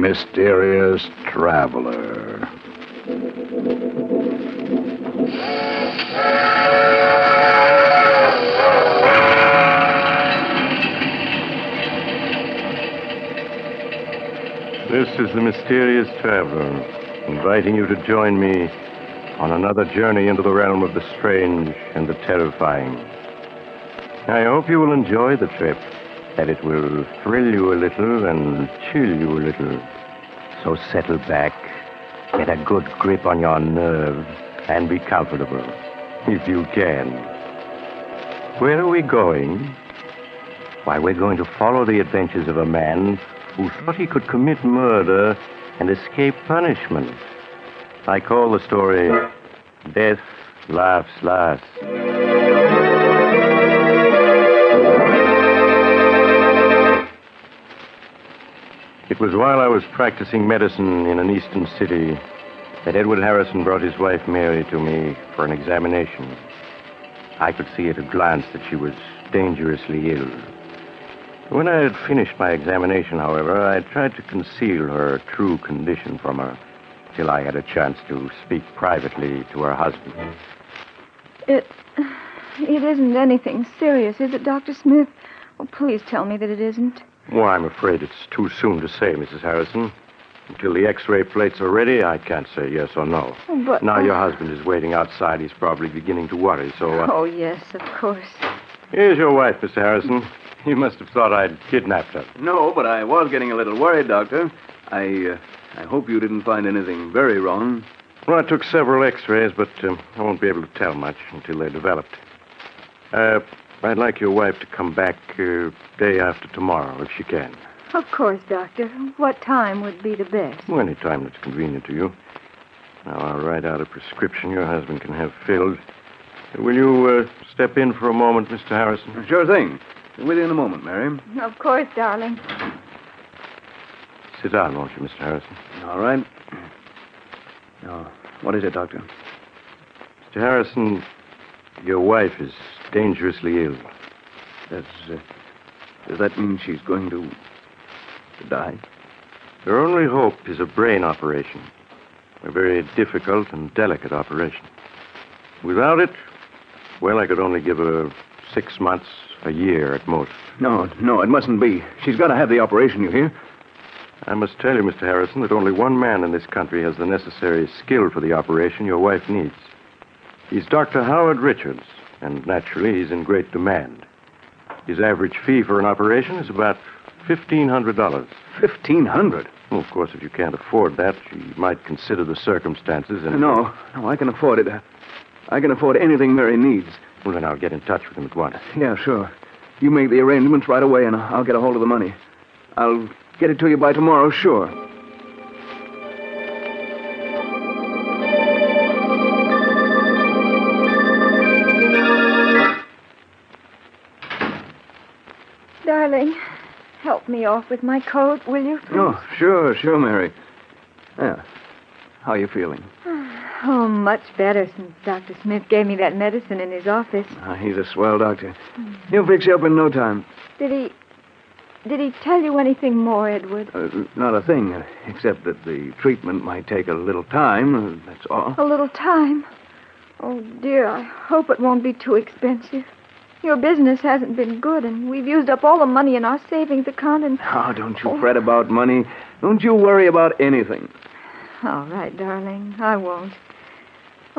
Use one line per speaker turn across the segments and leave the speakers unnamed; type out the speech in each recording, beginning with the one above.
mysterious traveler.
This is the mysterious traveler, inviting you to join me on another journey into the realm of the strange and the terrifying. I hope you will enjoy the trip, that it will thrill you a little and chill you a little. So settle back, get a good grip on your nerve, and be comfortable, if you can. Where are we going? Why, we're going to follow the adventures of a man who thought he could commit murder and escape punishment. I call the story Death Laughs Last. It was while I was practicing medicine in an eastern city that Edward Harrison brought his wife Mary to me for an examination. I could see at a glance that she was dangerously ill. When I had finished my examination, however, I tried to conceal her true condition from her till I had a chance to speak privately to her husband.
It isn't anything serious, is it, Dr. Smith? Oh, please tell me that it isn't.
Well, I'm afraid it's too soon to say, Mrs. Harrison. Until the X-ray plates are ready, I can't say yes or no.
Oh, but...
Now your husband is waiting outside. He's probably beginning to worry, so...
Oh, yes, of course.
Here's your wife, Mr. Harrison. You must have thought I'd kidnapped her.
No, but I was getting a little worried, Doctor. I hope you didn't find anything very wrong.
Well, I took several X-rays, but I won't be able to tell much until they're developed. I'd like your wife to come back day after tomorrow, if she can.
Of course, Doctor. What time would be the best?
Well, any time that's convenient to you. Now, I'll write out a prescription your husband can have filled. Will you step in for a moment, Mr. Harrison?
Sure thing. With you in a moment, Mary.
Of course, darling.
Sit down, won't you, Mr. Harrison?
All right. Now, what is it, Doctor?
Mr. Harrison, your wife is dangerously ill.
Does that mean she's going to die?
Her only hope is a brain operation. A very difficult and delicate operation. Without it, well, I could only give her 6 months, a year at most.
No, it mustn't be. She's got to have the operation, you hear?
I must tell you, Mr. Harrison, that only one man in this country has the necessary skill for the operation your wife needs. He's Dr. Howard Richards, and naturally he's in great demand. His average fee for an operation is about $1,500.
$1,500?
Well, of course, if you can't afford that, you might consider the circumstances and...
No, I can afford it. I can afford anything Mary needs.
Well, then I'll get in touch with him at once.
Yeah, sure. You make the arrangements right away, and I'll get a hold of the money. I'll get it to you by tomorrow, sure.
Darling, help me off with my coat, will you? Please?
Oh, sure, Mary. Yeah. How are you feeling?
Oh, much better since Dr. Smith gave me that medicine in his office.
He's a swell doctor. He'll fix you up in no time.
Did he tell you anything more, Edward?
Not a thing, except that the treatment might take a little time, that's all.
A little time? Oh, dear, I hope it won't be too expensive. Your business hasn't been good, and we've used up all the money in our savings account, and...
Oh, don't you fret about money. Don't you worry about anything.
All right, darling, I won't.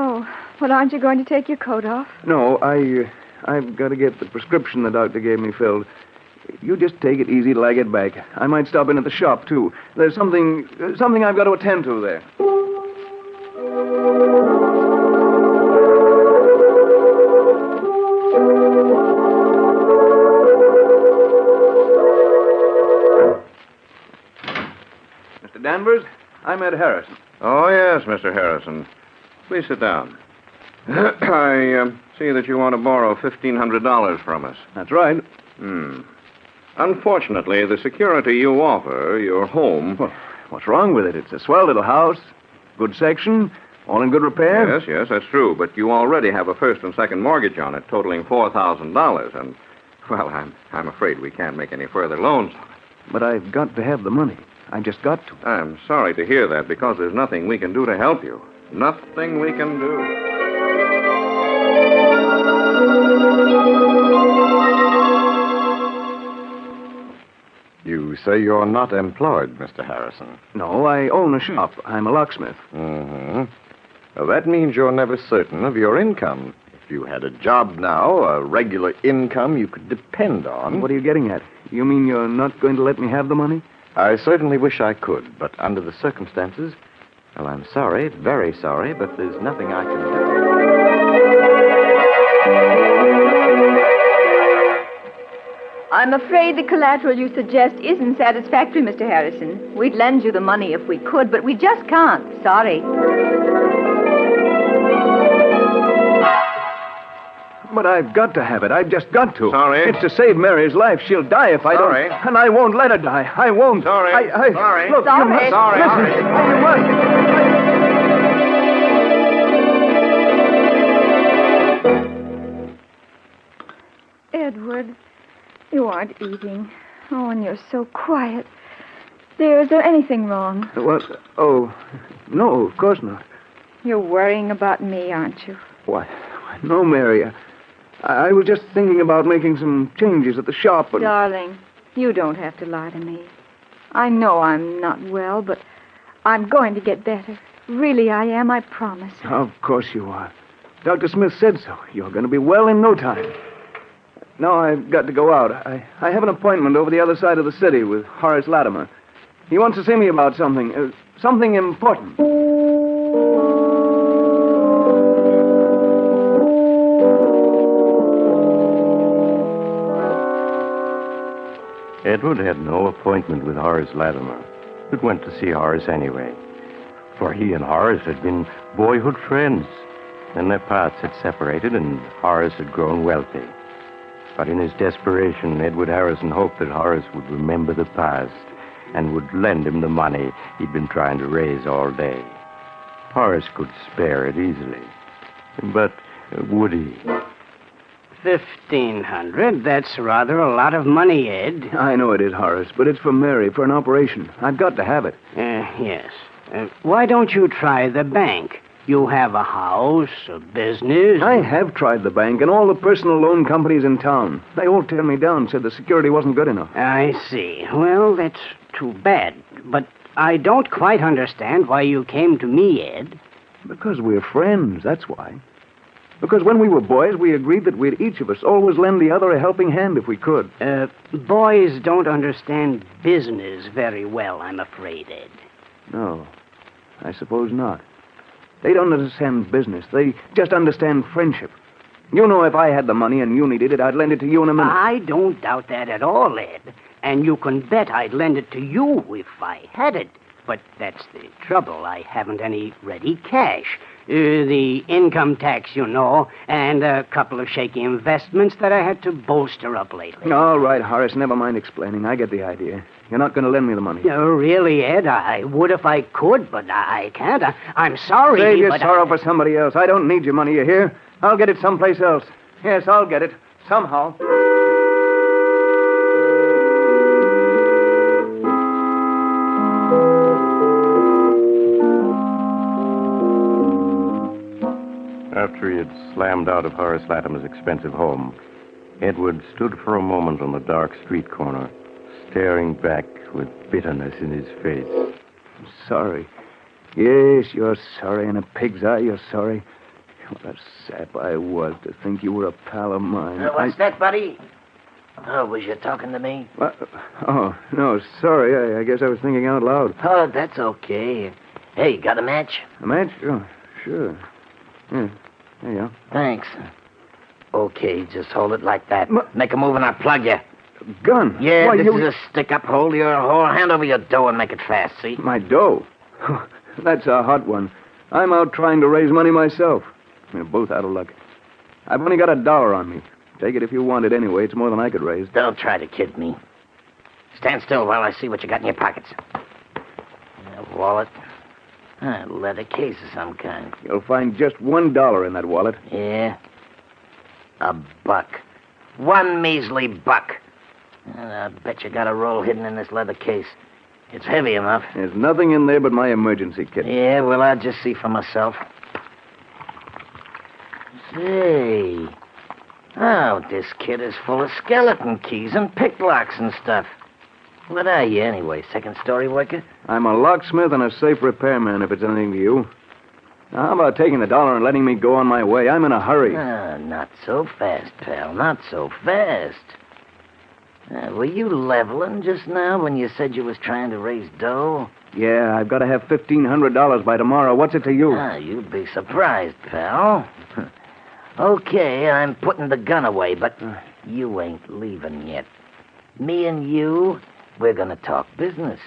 Oh, but aren't you going to take your coat off?
No, I've got to get the prescription the doctor gave me filled. You just take it easy till I get back. I might stop in at the shop, too. There's something I've got to attend to there. Mr. Danvers, I'm Ed Harrison.
Oh, yes, Mr. Harrison. Please sit down. I see that you want to borrow $1,500 from us.
That's right.
Unfortunately, the security you offer, your home...
Well, what's wrong with it? It's a swell little house, good section, all in good repair.
Yes, that's true. But you already have a first and second mortgage on it, totaling $4,000. And, well, I'm afraid we can't make any further loans on it.
But I've got to have the money. I've just got to.
I'm sorry to hear that because there's nothing we can do to help you. Nothing we can do.
You say you're not employed, Mr. Harrison.
No, I own a shop. I'm a locksmith.
Mm-hmm. Well, that means you're never certain of your income. If you had a job now, a regular income you could depend on...
What are you getting at? You mean you're not going to let me have the money?
I certainly wish I could, but under the circumstances... Well, I'm sorry, very sorry, but there's nothing I can do.
I'm afraid the collateral you suggest isn't satisfactory, Mr. Harrison. We'd lend you the money if we could, but we just can't. Sorry.
But I've got to have it. I've just got to.
Sorry.
It's to save Mary's life. She'll die if I
Sorry.
don't. And I won't let her die. I won't.
Sorry. Sorry.
Look,
Sorry.
you must...
Sorry.
Listen. You must...
Edward, you aren't eating. Oh, and you're so quiet. Dear, is there anything wrong?
What? Oh, no, of course not.
You're worrying about me, aren't you?
Why, no, Mary. I was just thinking about making some changes at the shop. And...
Darling, you don't have to lie to me. I know I'm not well, but I'm going to get better. Really, I am, I promise.
Of course you are. Dr. Smith said so. You're going to be well in no time. Now I've got to go out. I have an appointment over the other side of the city with Horace Latimer. He wants to see me about something. Something important.
Edward had no appointment with Horace Latimer, but went to see Horace anyway. For he and Horace had been boyhood friends. Then their paths had separated, and Horace had grown wealthy. But in his desperation, Edward Harrison hoped that Horace would remember the past and would lend him the money he'd been trying to raise all day. Horace could spare it easily. But would he?
1,500. That's rather a lot of money, Ed.
I know it is, Horace, but it's for Mary, for an operation. I've got to have it.
Yes. Why don't you try the bank? You have a house, a business.
I have tried the bank and all the personal loan companies in town. They all turned me down, said the security wasn't good enough.
I see. Well, that's too bad. But I don't quite understand why you came to me, Ed.
Because we're friends, that's why. Because when we were boys, we agreed that we'd each of us always lend the other a helping hand if we could.
Boys don't understand business very well, I'm afraid, Ed.
No, I suppose not. They don't understand business. They just understand friendship. You know, if I had the money and you needed it, I'd lend it to you in a minute.
I don't doubt that at all, Ed. And you can bet I'd lend it to you if I had it. But that's the trouble. I haven't any ready cash. The income tax, you know, and a couple of shaky investments that I had to bolster up lately.
All right, Horace, never mind explaining. I get the idea. You're not going to lend me the money.
No, really, Ed, I would if I could, but I can't. I'm sorry,
Save your
but
sorrow for somebody else. I don't need your money, you hear? I'll get it someplace else. Yes, I'll get it. Somehow.
After he had slammed out of Horace Latimer's expensive home, Edward stood for a moment on the dark street corner, staring back with bitterness in his face.
Sorry. Yes, you're sorry. In a pig's eye, you're sorry. What a sap I was to think you were a pal of mine.
What's that, buddy? Oh, was you talking to me?
Oh, no, sorry. I guess I was thinking out loud.
Oh, that's okay. Hey, got a match?
A match? Oh, sure. Yeah, there you are.
Thanks. Okay, just hold it like that. Make a move and I'll plug you.
Gun?
Yeah,
Why,
this
you...
is a stick-up. Hold your whole hand over your dough and make it fast, see?
My dough? That's a hot one. I'm out trying to raise money myself. We're both out of luck. I've only got $1 on me. Take it if you want it anyway. It's more than I could raise.
Don't try to kid me. Stand still while I see what you got in your pockets. A wallet. A leather case of some kind.
You'll find just $1 in that wallet.
Yeah? A buck. One measly buck. And I bet you got a roll hidden in this leather case. It's heavy enough.
There's nothing in there but my emergency kit.
Yeah, well, I'll just see for myself. Say. Oh, this kit is full of skeleton keys and pick locks and stuff. What are you, anyway? Second-story worker?
I'm a locksmith and a safe repairman, if it's anything to you. Now, how about taking the dollar and letting me go on my way? I'm in a hurry.
Not so fast, pal. Not so fast. Were you leveling just now when you said you was trying to raise dough?
Yeah, I've got to have $1,500 by tomorrow. What's it to you?
You'd be surprised, pal. Okay, I'm putting the gun away, but you ain't leaving yet. Me and you, we're gonna talk business,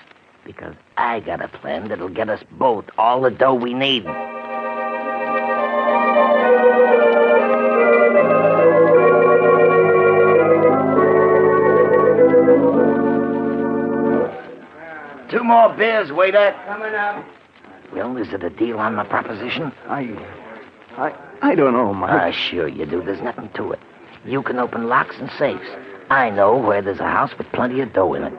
because I got a plan that'll get us both all the dough we need. Two more beers, waiter.
Coming up.
Well, is it a deal on my proposition?
I don't know, Mike.
Sure you do. There's nothing to it. You can open locks and safes. I know where there's a house with plenty of dough in it.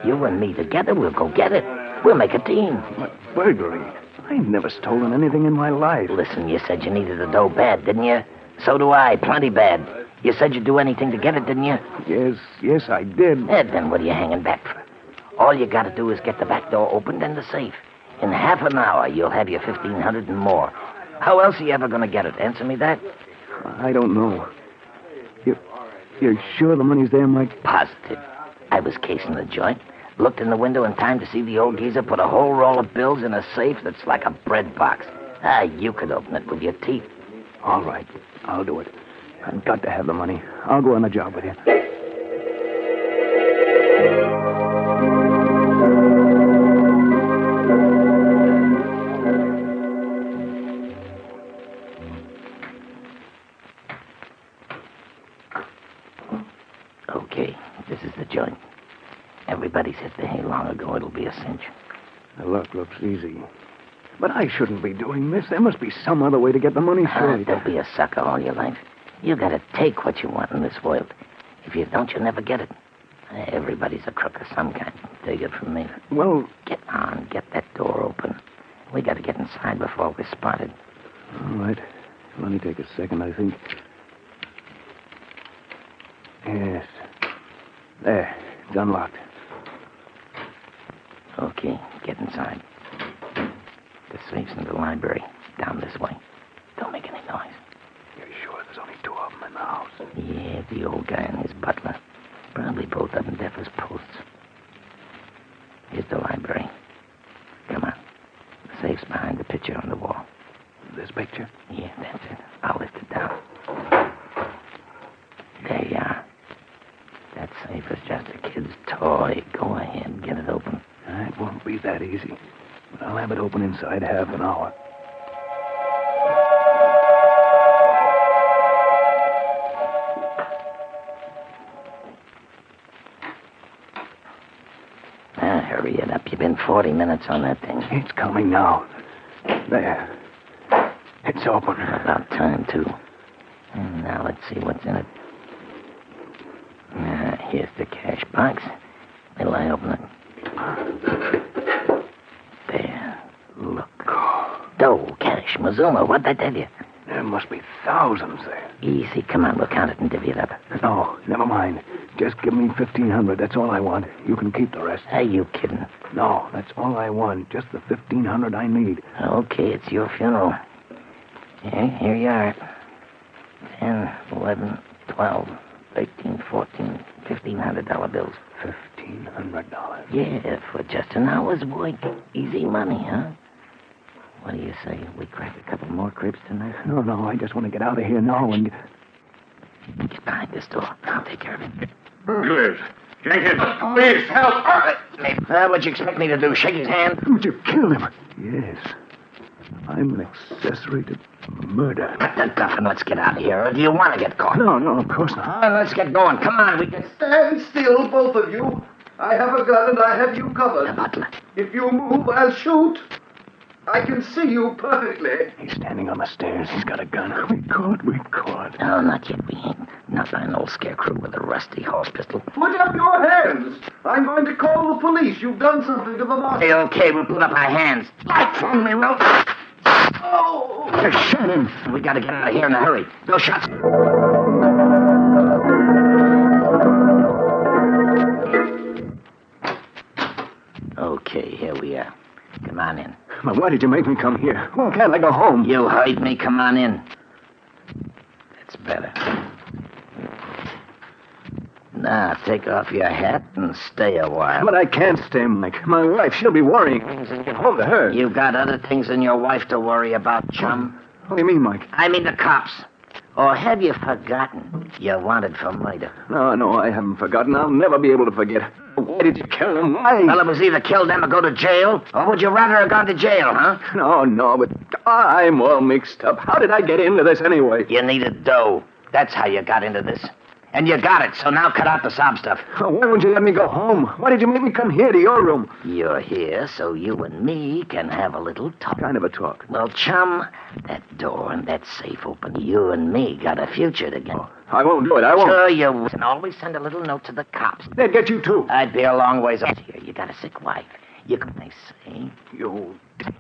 You and me together, we'll go get it. We'll make a team.
But burglary? I've never stolen anything in my life.
Listen, you said you needed the dough bad, didn't you? So do I, plenty bad. You said you'd do anything to get it, didn't you?
Yes, I did.
Then what are you hanging back for? All you gotta do is get the back door opened and the safe. In half an hour, you'll have your $1,500 and more. How else are you ever gonna get it? Answer me that.
I don't know. You're sure the money's there, Mike?
Positive. I was casing the joint. Looked in the window in time to see the old geezer put a whole roll of bills in a safe that's like a bread box. You could open it with your teeth.
All right, I'll do it. I've got to have the money. I'll go on the job with you.
Okay, this is the joint. Everybody's hit the hay long ago. It'll be a cinch.
The luck looks easy. But I shouldn't be doing this. There must be some other way to get the money straight.
Don't be a sucker all your life. You gotta take what you want in this world. If you don't, you'll never get it. Everybody's a crook of some kind. Take it from me.
Well...
Get on. Get that door open. We gotta get inside before we're spotted.
All right. Let me take a second, I think. Yes. There. It's unlocked.
Okay, get inside. The safe's in the library. Down this way. Don't make any noise.
You're sure there's only two of them in the house?
Yeah, the old guy and his butler. Probably both of them deaf as posts. Here's the library. Come on. The safe's behind the picture on the wall.
This picture?
Yeah, that's it. I'll lift it down. There you are. That safe is just a kid's toy. Go ahead, get it open.
It won't be that easy. But I'll have it open inside half an hour.
Hurry it up. You've been 40 minutes on that thing.
It's coming now. There. It's open.
About time, too. And now let's see what's in it. Here's the cash box. Will I open it? There. Look. Dough, cash, Mazuma. What'd I tell you?
There must be thousands there.
Easy. Come on, we'll count it and divvy it up.
No, never mind. Just give me $1,500. That's all I want. You can keep the rest.
Are you kidding?
No, that's all I want. Just the $1,500 I need.
Okay, it's your funeral. Here you are. 10, 11, 12, 13, 14, $1,500 bills.
$1,500?
Yeah, for just an hour's work. Easy money, huh? What do you say? We crack a couple more cribs tonight?
No, I just want to get out of here now and...
Get behind this door. I'll take care of it.
Burglars! Jenkins, please, help!
What'd you expect me to do? Shake his hand?
Would you kill him? Yes. I'm an accessory to murder.
Put the duff and let's get out of here. Or do you want to get caught?
No, of course not.
Let's get going. Come on, we can...
Stand still, both of you. I have a gun and I have you covered.
The butler.
If you move, I'll shoot. I can see you perfectly.
He's standing on the stairs. He's got a gun. We caught.
No, not yet. We ain't. Not by an old scarecrow with a rusty horse pistol.
Put up your hands. I'm going to call the police. You've done something to the master.
Okay, we'll put up our hands. Light from me, Will.
Oh!
They're shooting. We gotta get out of here in a hurry. No shots. Okay, here we are. Come on in.
But why did you make me come here? Why can't I go home?
You heard me. Come on in. That's better. Now, take off your hat and stay a while.
But I can't stay, Mike. My wife, she'll be worrying. I'll get home to her.
You got other things than your wife to worry about, chum?
What do you mean, Mike?
I mean the cops. Or have you forgotten you're wanted for murder?
No, I haven't forgotten. I'll never be able to forget. Why did you kill him? Why?
Well, it was either kill them or go to jail. Or would you rather have gone to jail, huh?
No, but I'm all mixed up. How did I get into this anyway?
You needed dough. That's how you got into this. And you got it, so now cut out the sob stuff.
Oh, why won't you let me go home? Why did you make me come here to your room?
You're here so you and me can have a little talk.
Kind of a talk.
Well, chum, that door and that safe open. You and me got a future together.
I won't do it. I won't.
Sure you can always send a little note to the cops.
They'd get you, too.
I'd be a long ways off here. You got a sick wife. You can, they say.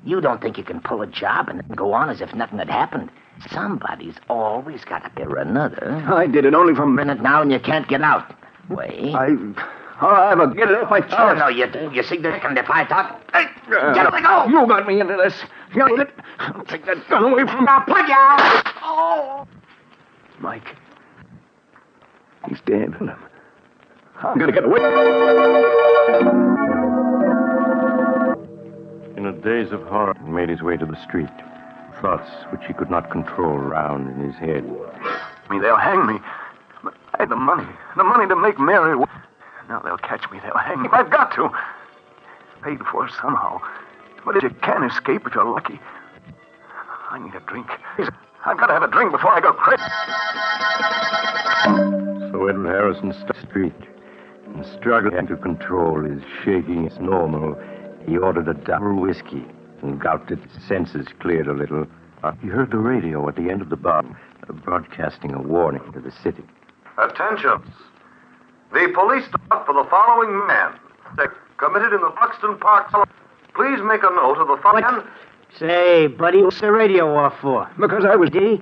You don't think you can pull a job and then go on as if nothing had happened. Somebody's always got to be another.
I did it only for a
Minute now and you can't get out. Wait.
I will get it off my chest.
Oh, no, you do. You see, Dick, and if I talk... Hey, get it, go!
You got me into this. You know it. I'll take that gun away from me.
I'll put you out! Oh!
Mike. He's dead. I'm going to get away.
In a daze of horror, he made his way to the street. Thoughts which he could not control round in his head.
They'll hang me. But I had the money. The money to make Mary. Now they'll catch me. They'll hang me. I've got to. Paid for somehow. But you can't escape if you're lucky. I need a drink. I've got to have a drink before I go crazy.
So Edward Harrison stopped the street and struggling to control his shaking as normal. He ordered a double whiskey and gulped it. His senses cleared a little. He heard the radio at the end of the bar broadcasting a warning to the city.
Attention. The police stop for the following man. Committed in the Buxton Park. Please make a note of the following.
Say, buddy, what's the radio off for?
Because I was...
D?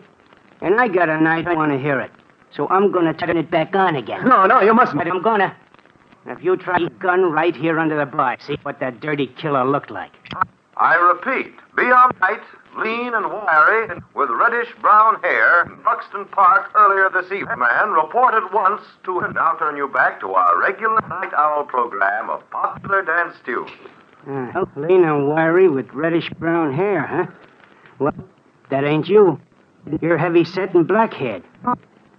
And I got a night I want to hear it. So I'm going to turn it back on again.
No, you mustn't.
But I'm going to. If you try your gun right here under the bar, see what that dirty killer looked like.
I repeat, beyond height, lean and wiry, with reddish-brown hair, in Buxton Park earlier this evening. Man reported once to... Now turn you back to our regular night owl program of popular dance tunes.
Lean and wiry with reddish-brown hair, huh? Well, that ain't you. You're heavy-set and black-haired.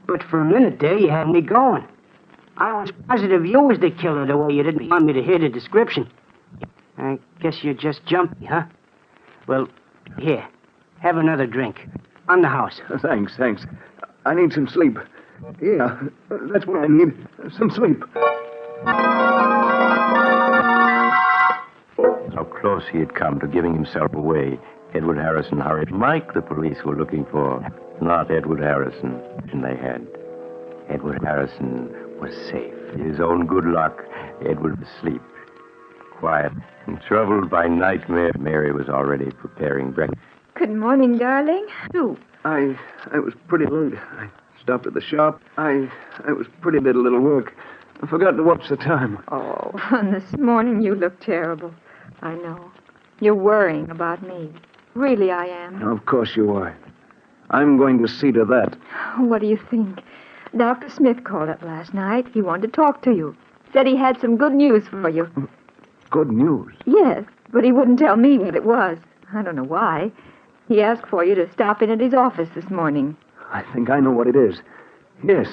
But for a minute there, you had me going. I was positive you was the killer the way you didn't want me to hear the description. I guess you're just jumpy, huh? Well, here, have another drink. On the house.
Thanks. I need some sleep. Yeah, that's what I need. Some sleep.
How close he had come to giving himself away. Edward Harrison hurried. Mike the police were looking for, not Edward Harrison. And they had. Edward Harrison was safe. His own good luck, Edward was asleep. Quiet and troubled by nightmare, Mary was already preparing breakfast.
Good morning, darling. Who?
I was pretty late. I stopped at the shop. I was pretty late, a little work. I forgot to watch the time.
Oh, this morning you look terrible. I know. You're worrying about me. Really, I am.
Of course you are. I'm going to see to that.
What do you think? Dr. Smith called up last night. He wanted to talk to you. Said he had some good news for you.
Good news?
Yes, but he wouldn't tell me what it was. I don't know why. He asked for you to stop in at his office this morning.
I think I know what it is. Yes,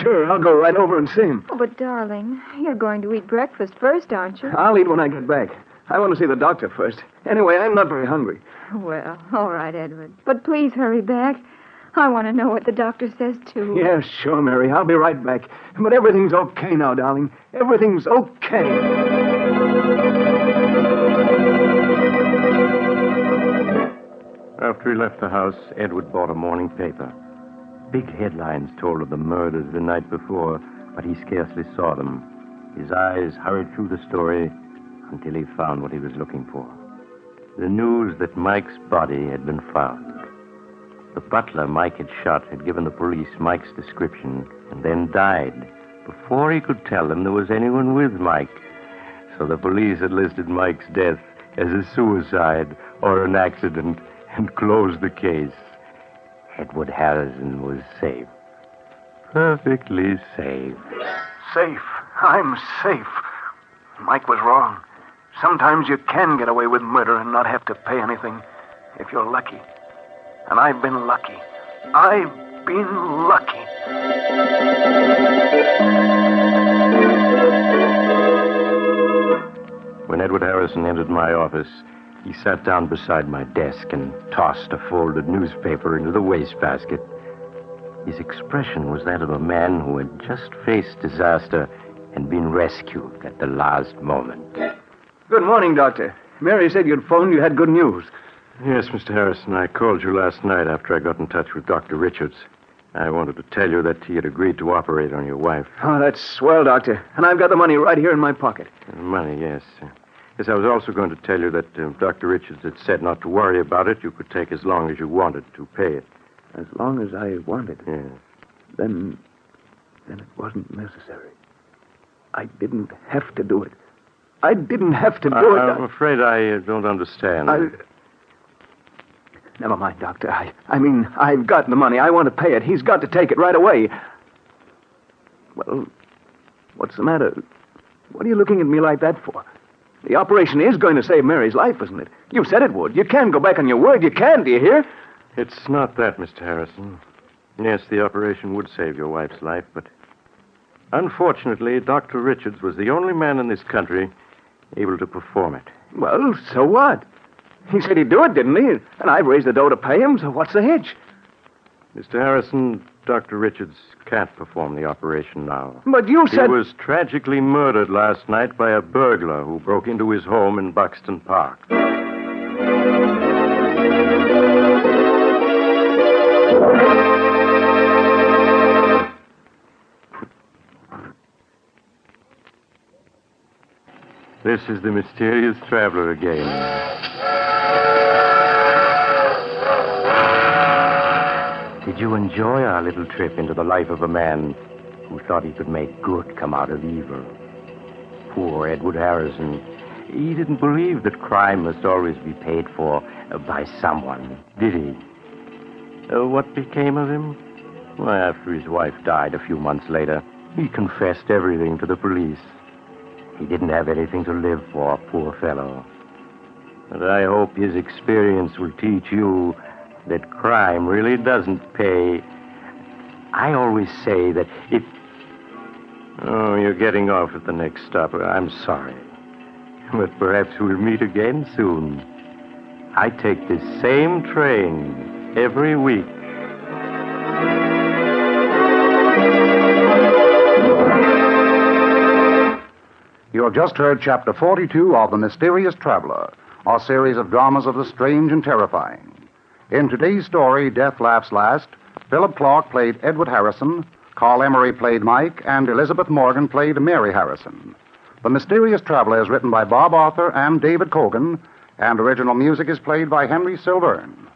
sure, I'll go right over and see him.
Oh, but darling, you're going to eat breakfast first, aren't you?
I'll eat when I get back. I want to see the doctor first. Anyway, I'm not very hungry.
Well, all right, Edward. But please hurry back. I want to know what the doctor says, too.
Yeah, sure, Mary. I'll be right back. But everything's okay now, darling. Everything's okay.
After he left the house, Edward bought a morning paper. Big headlines told of the murders the night before, but he scarcely saw them. His eyes hurried through the story until he found what he was looking for. The news that Mike's body had been found. The butler Mike had shot had given the police Mike's description and then died before he could tell them there was anyone with Mike. So the police had listed Mike's death as a suicide or an accident and closed the case. Edward Harrison was safe. Perfectly safe.
Safe. I'm safe. Mike was wrong. Sometimes you can get away with murder and not have to pay anything if you're lucky. And I've been lucky. I've been lucky.
When Edward Harrison entered my office, he sat down beside my desk and tossed a folded newspaper into the wastebasket. His expression was that of a man who had just faced disaster and been rescued at the last moment.
Good morning, Doctor. Mary said you'd phoned. You had good news.
Yes, Mr. Harrison, I called you last night after I got in touch with Dr. Richards. I wanted to tell you that he had agreed to operate on your wife.
Oh, that's swell, Doctor. And I've got the money right here in my pocket.
Money, yes. Yes, I was also going to tell you that Dr. Richards had said not to worry about it. You could take as long as you wanted to pay it.
As long as I wanted?
Yes.
Then it wasn't necessary. I didn't have to do it. I didn't have to do it.
I'm afraid I don't understand.
Never mind, Doctor. I mean, I've got the money. I want to pay it. He's got to take it right away. Well, what's the matter? What are you looking at me like that for? The operation is going to save Mary's life, isn't it? You said it would. You can go back on your word. You can, do you hear?
It's not that, Mr. Harrison. Yes, the operation would save your wife's life, but unfortunately, Dr. Richards was the only man in this country able to perform it.
Well, so what? He said he'd do it, didn't he? And I've raised the dough to pay him, so what's the hitch?
Mr. Harrison, Dr. Richards can't perform the operation now.
But you said...
He was tragically murdered last night by a burglar who broke into his home in Buxton Park. This is the mysterious traveler again. Did you enjoy our little trip into the life of a man who thought he could make good come out of evil? Poor Edward Harrison. He didn't believe that crime must always be paid for by someone, did he? What became of him? Well, after his wife died a few months later, he confessed everything to the police. He didn't have anything to live for, poor fellow. But I hope his experience will teach you that crime really doesn't pay. I always say that if... Oh, you're getting off at the next stop. I'm sorry. But perhaps we'll meet again soon. I take this same train every week.
You have just heard Chapter 42 of The Mysterious Traveler, a series of dramas of the strange and terrifying. In today's story, Death Laughs Last, Philip Clark played Edward Harrison, Carl Emery played Mike, and Elizabeth Morgan played Mary Harrison. The Mysterious Traveler is written by Bob Arthur and David Cogan, and original music is played by Henry Silverne.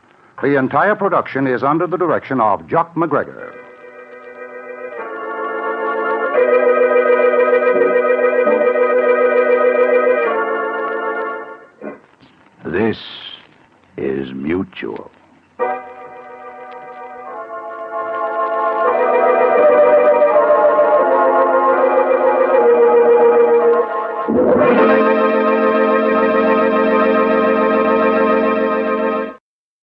The entire production is under the direction of Jock McGregor.
This is Mutual.